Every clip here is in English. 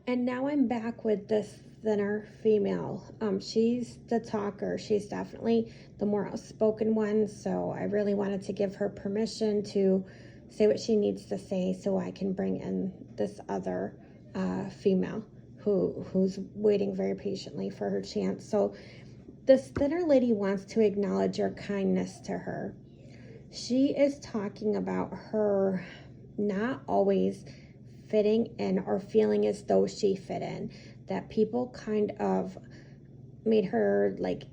And now I'm back with this thinner female. She's the talker. She's definitely the more outspoken one. So I really wanted to give her permission to say what she needs to say so I can bring in this other female who's waiting very patiently for her chance. So this thinner lady wants to acknowledge your kindness to her. She is talking about her not always fitting in or feeling as though she fit in, that people kind of made her like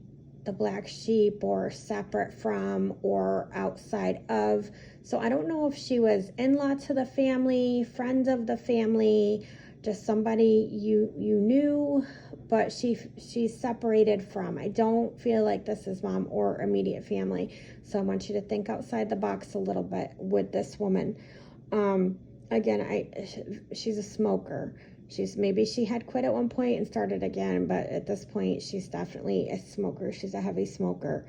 the black sheep or separate from or outside of. So I don't know if she was in-law to the family, friend of the family, just somebody you knew, but she's separated from. I don't feel like this is mom or immediate family. So I want you to think outside the box a little bit with this woman. Again, she's a smoker. Maybe she had quit at one point and started again, but at this point she's definitely a smoker. She's a heavy smoker.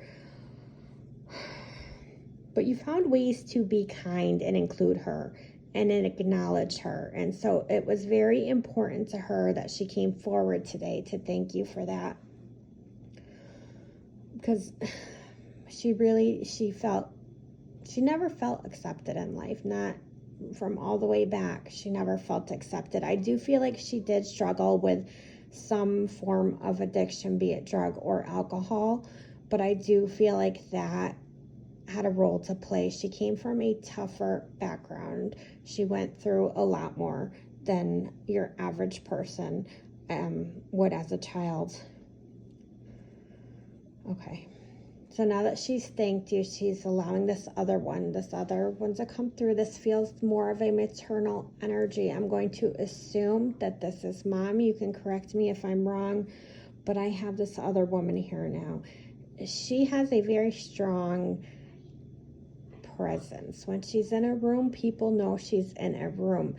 But you found ways to be kind and include her and then acknowledge her. And so it was very important to her that she came forward today to thank you for that. Because she never felt accepted in life, not from all the way back. She never felt accepted. I do feel like she did struggle with some form of addiction, be it drug or alcohol, but I do feel like that had a role to play. She came from a tougher background. She went through a lot more than your average person would as a child. Okay. So now that she's thanked you, she's allowing this other one to come through. This feels more of a maternal energy. I'm going to assume that this is mom. You can correct me if I'm wrong, but I have this other woman here now. She has a very strong presence. When she's in a room, people know she's in a room,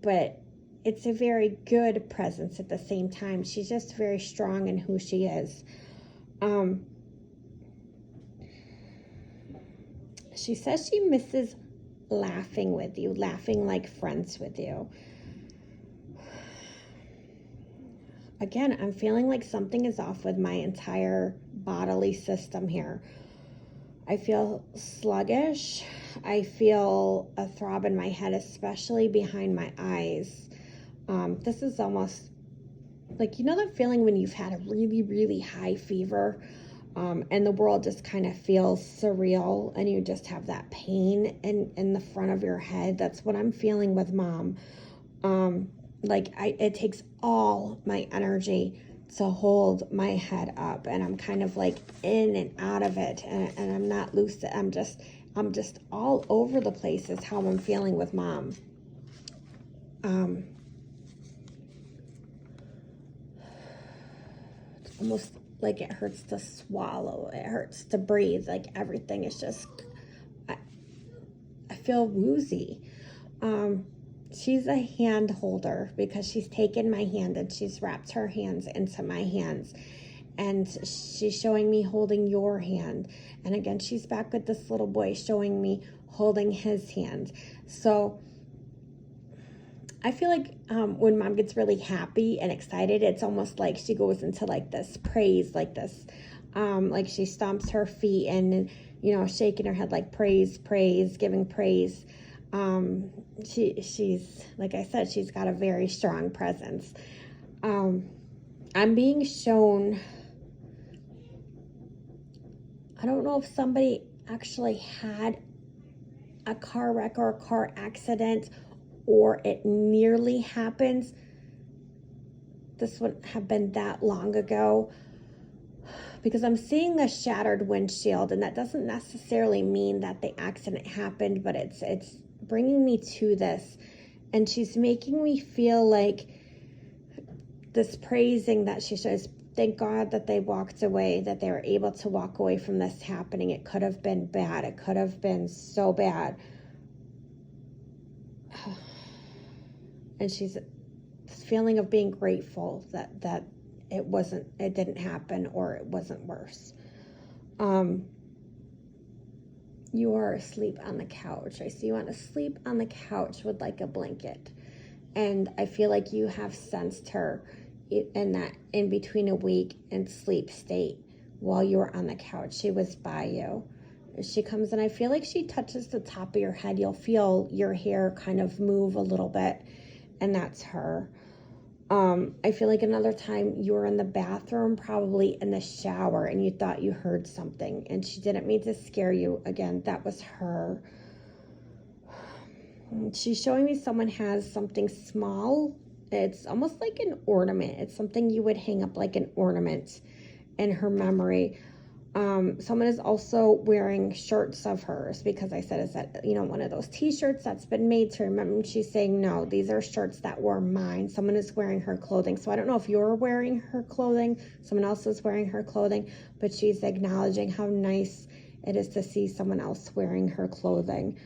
but it's a very good presence at the same time. She's just very strong in who she is. She says she misses laughing with you, laughing like friends with you. Again, I'm feeling like something is off with my entire bodily system here. I feel sluggish. I feel a throb in my head, especially behind my eyes. This is almost like, you know that feeling when you've had a really, really high fever and the world just kind of feels surreal and you just have that pain in the front of your head? That's what I'm feeling with mom. It takes all my energy to hold my head up, and I'm kind of like in and out of it, and I'm not lucid. I'm just all over the place is how I'm feeling with mom. It's almost like it hurts to swallow. It hurts to breathe. Like everything is just, I feel woozy. She's a hand holder because she's taken my hand and she's wrapped her hands into my hands. And she's showing me holding your hand. And again, she's back with this little boy showing me holding his hand. So I feel like when mom gets really happy and excited, it's almost like she goes into like this praise, like this, like she stomps her feet and, shaking her head like praise, giving praise. She's, like I said, she's got a very strong presence. I'm being shown, I don't know if somebody actually had a car wreck or a car accident or it nearly happened. This wouldn't have been that long ago because I'm seeing a shattered windshield, and that doesn't necessarily mean that the accident happened, but it's bringing me to this, and she's making me feel like this praising that she shows. Thank God that they walked away, that they were able to walk away from this happening. It could have been bad. It could have been so bad. And she's this feeling of being grateful that it didn't happen or it wasn't worse. You are asleep on the couch. I see you want to sleep on the couch with like a blanket. And I feel like you have sensed her in that in between a week and sleep state while you were on the couch. She was by you. She comes and I feel like she touches the top of your head. You'll feel your hair kind of move a little bit, and that's her. I feel like another time you were in the bathroom, probably in the shower, and you thought you heard something, and she didn't mean to scare you. Again, that was her. She's showing me someone has something small. It's almost like an ornament. It's something you would hang up like an ornament in her memory. Someone is also wearing shirts of hers, because I said, is that, one of those t-shirts that's been made to remember? She's saying, no, these are shirts that were mine. Someone is wearing her clothing. So I don't know if you're wearing her clothing, someone else is wearing her clothing, but she's acknowledging how nice it is to see someone else wearing her clothing.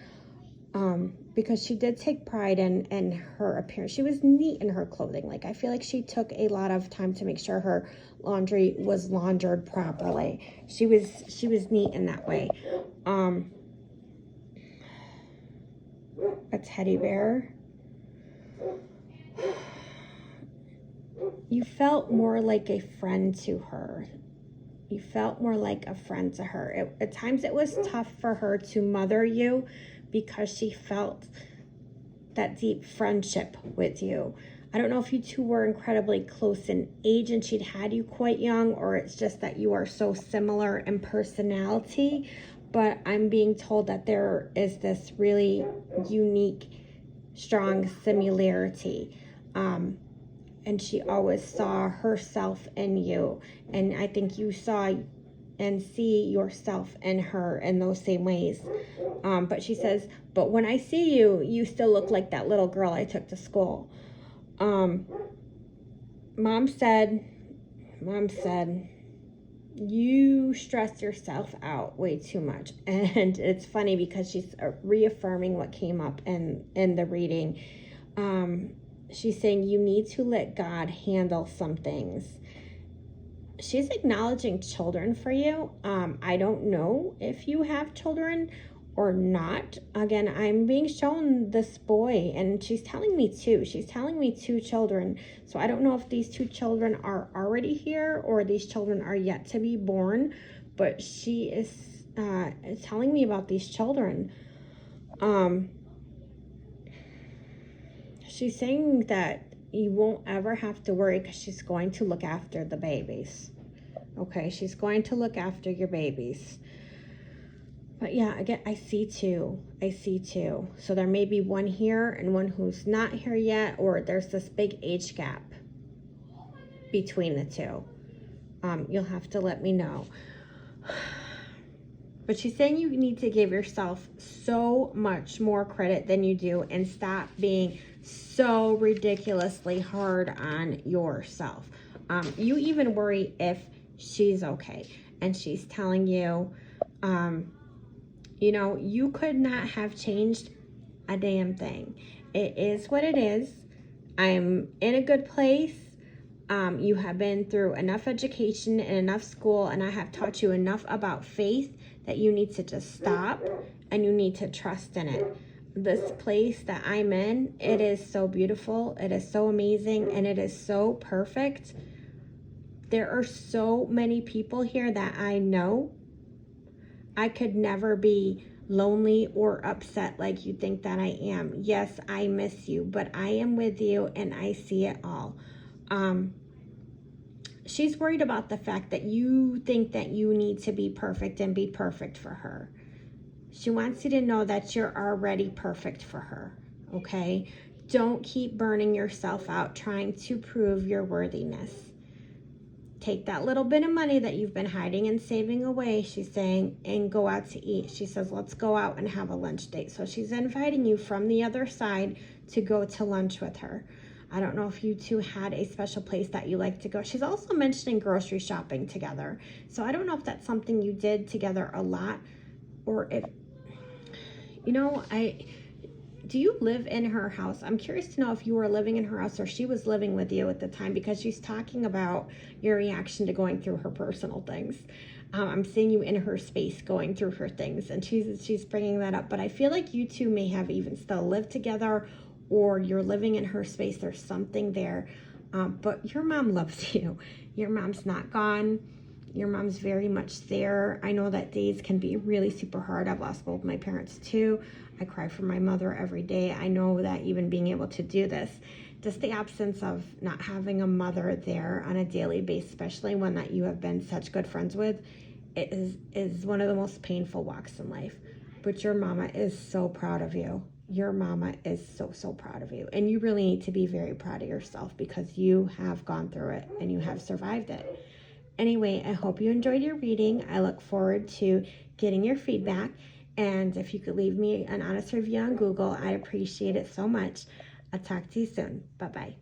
Because she did take pride in her appearance. She was neat in her clothing. Like, I feel like she took a lot of time to make sure her laundry was laundered properly. She was neat in that way. A teddy bear. You felt more like a friend to her. You felt more like a friend to her. At times it was tough for her to mother you, because she felt that deep friendship with you. I don't know if you two were incredibly close in age and she'd had you quite young, or it's just that you are so similar in personality, but I'm being told that there is this really unique, strong similarity. And she always saw herself in you, and I think you saw and see yourself in her in those same ways. But she says, but when I see you, you still look like that little girl I took to school. Mom said, you stress yourself out way too much. And it's funny because she's reaffirming what came up in the reading. She's saying you need to let God handle some things. She's acknowledging children for you. I don't know if you have children or not. Again, I'm being shown this boy, and she's telling me two. She's telling me 2 children. So I don't know if these 2 children are already here or these children are yet to be born, but she is telling me about these children. She's saying that you won't ever have to worry, because she's going to look after the babies. Okay, she's going to look after your babies. But yeah, again, I see 2. So there may be one here and one who's not here yet, or there's this big age gap between the 2. You'll have to let me know. But she's saying you need to give yourself so much more credit than you do, and stop being so ridiculously hard on yourself. You even worry if she's okay, and she's telling you, you could not have changed a damn thing. It is what it is. I'm in a good place. You have been through enough education and enough school, and I have taught you enough about faith that you need to just stop and you need to trust in it. This place that I'm in, it is so beautiful, it is so amazing, and it is so perfect. There are so many people here that I know. I could never be lonely or upset like you think that I am. Yes, I miss you, but I am with you and I see it all. She's worried about the fact that you think that you need to be perfect and be perfect for her. She wants you to know that you're already perfect for her, okay? Don't keep burning yourself out trying to prove your worthiness. Take that little bit of money that you've been hiding and saving away, she's saying, and go out to eat. She says, let's go out and have a lunch date. So she's inviting you from the other side to go to lunch with her. I don't know if you two had a special place that you like to go. She's also mentioning grocery shopping together. So I don't know if that's something you did together a lot, or if, do you live in her house? I'm curious to know if you were living in her house or she was living with you at the time, because she's talking about your reaction to going through her personal things. I'm seeing you in her space going through her things, and she's bringing that up. But I feel like you two may have even still lived together, or you're living in her space. There's something there. But your mom loves you. Your mom's not gone. Your mom's very much there. I know that days can be really super hard. I've lost both my parents too. I cry for my mother every day. I know that even being able to do this, just the absence of not having a mother there on a daily basis, especially one that you have been such good friends with, is one of the most painful walks in life. But your mama is so proud of you. Your mama is so proud of you. And you really need to be very proud of yourself because you have gone through it and you have survived it. Anyway, I hope you enjoyed your reading. I look forward to getting your feedback. And if you could leave me an honest review on Google, I appreciate it so much. I'll talk to you soon. Bye-bye.